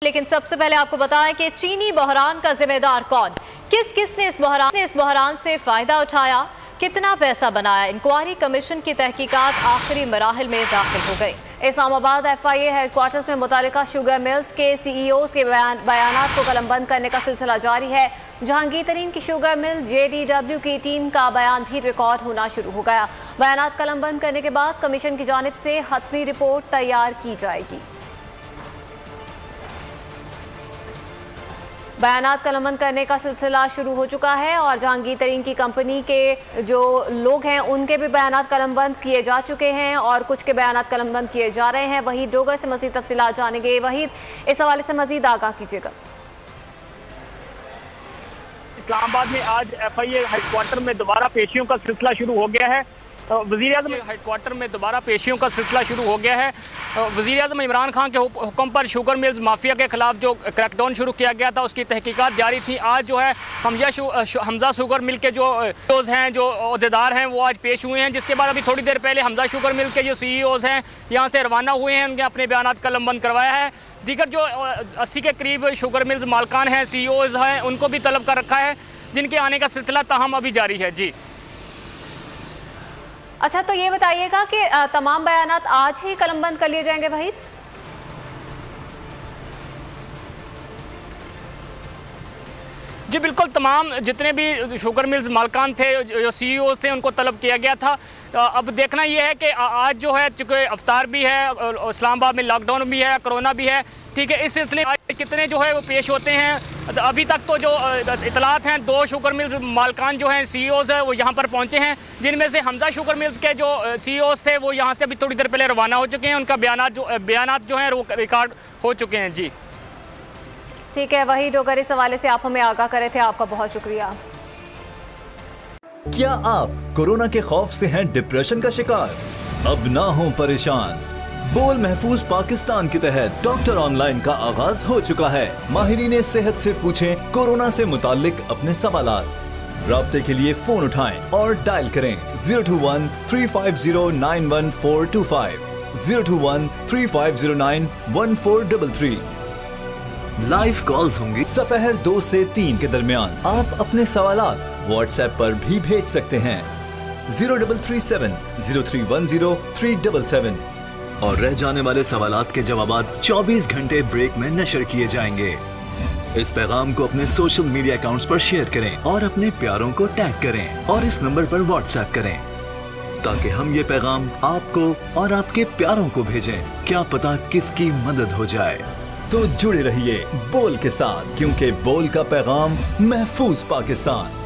लेकिन सबसे पहले आपको बताएं कि चीनी बहरान का जिम्मेदार कौन, किस किस ने इस बहरान से फायदा उठाया, कितना पैसा बनाया। इंक्वायरी कमीशन की तहकीकात आखिरी मराहिल में दाखिल हो गई। इस्लामाबाद FIA हेडक्वार्टर्स में मुतालिका शुगर मिल्स के CEOs के बयानात को कलमबंद करने का सिलसिला जारी है। जहांगीर तरीन की शुगर मिल JDW की टीम का बयान भी रिकॉर्ड होना शुरू हो गया। बयानात कलमबंद करने के बाद कमीशन की जानिब से हतमी रिपोर्ट तैयार की जाएगी। बयानात कलमबंद करने का सिलसिला शुरू हो चुका है और जहांगीर तरीन की कंपनी के जो लोग हैं उनके भी बयानात कलमबंद किए जा चुके हैं और कुछ के बयानात कलमबंद किए जा रहे हैं। वहीद डोगर से मज़ीद तफसीलात जानेंगे। वहीद, इस हवाले से मज़ीद आगाह कीजिएगा। इस्लामाबाद में आज FIA हेडक्वार्टर में दोबारा पेशियों का सिलसिला शुरू हो गया है। वज़ीर-ए-आज़म हेडक्वार्टर में दोबारा पेशियों का सिलसिला शुरू हो गया है। वज़ीर-ए-आज़म इमरान खान के हुक्म पर शुगर मिल्स माफिया के खिलाफ जो क्रैकडाउन शुरू किया गया था उसकी तहकीकात जारी थी। आज जो है हमजा शुगर मिल के जो CEOs हैं, जो अहदेदार हैं, वो आज पेश हुए हैं, जिसके बाद अभी थोड़ी देर पहले हमजा शुगर मिल के जो CEOs हैं यहाँ से रवाना हुए हैं। उनके अपने बयानात कलमबंद करवाया है। दीगर जो 80 के करीब शुगर मिल्स मालकान हैं, CEOs हैं, उनको भी तलब कर रखा है, जिनके आने का सिलसिला ताहम अभी जारी है। जी अच्छा, तो ये बताइएगा कि तमाम बयानात आज ही कलमबंद कर लिए जाएंगे वहीद? जी बिल्कुल, तमाम जितने भी शुगर मिल्स मालकान थे, जो CEOs थे, उनको तलब किया गया था। अब देखना यह है कि आज जो है, चूँकि अफ्तार भी है, इस्लामाबाद में लॉकडाउन भी है, कोरोना भी है, ठीक है, इस सिलसिले में आज कितने जो है वो पेश होते हैं। अभी तक तो जो इतलात हैं, 2 शुगर मिल्स मालकान जो हैं, CEOs है, वो यहाँ पर पहुँचे हैं, जिनमें से हमजा शुगर मिल्स के जो CEOs थे वो यहाँ से अभी थोड़ी देर पहले रवाना हो चुके हैं। उनका बयानात जो हैं वो रिकॉर्ड हो चुके हैं। जी ठीक है, वही डोगर, इस हवाले से आप हमें आगाह करे थे, आपका बहुत शुक्रिया। क्या आप कोरोना के खौफ से हैं डिप्रेशन का शिकार? अब ना हो परेशान। बोल महफूज पाकिस्तान के तहत डॉक्टर ऑनलाइन का आगाज हो चुका है। माहिरीन सेहत से पूछें कोरोना से मुतालिक अपने सवालात। राब्ते के लिए फोन उठाएं और डायल करें 021 350 91425 021 3509 1433। लाइव कॉल्स होंगी दोपहर 2 से 3 के दरमियान। आप अपने सवालात WhatsApp पर भी भेज सकते हैं 0337 0310 377 और रह जाने वाले सवालात के जवाबात 24 घंटे ब्रेक में नशर किए जाएंगे। इस पैगाम को अपने सोशल मीडिया अकाउंट्स पर शेयर करें और अपने प्यारों को टैग करें और इस नंबर पर WhatsApp करें ताकि हम ये पैगाम आपको और आपके प्यारों को भेजें। क्या पता किसकी मदद हो जाए। तो जुड़े रहिए बोल के साथ, क्योंकि बोल का पैगाम महफूज पाकिस्तान।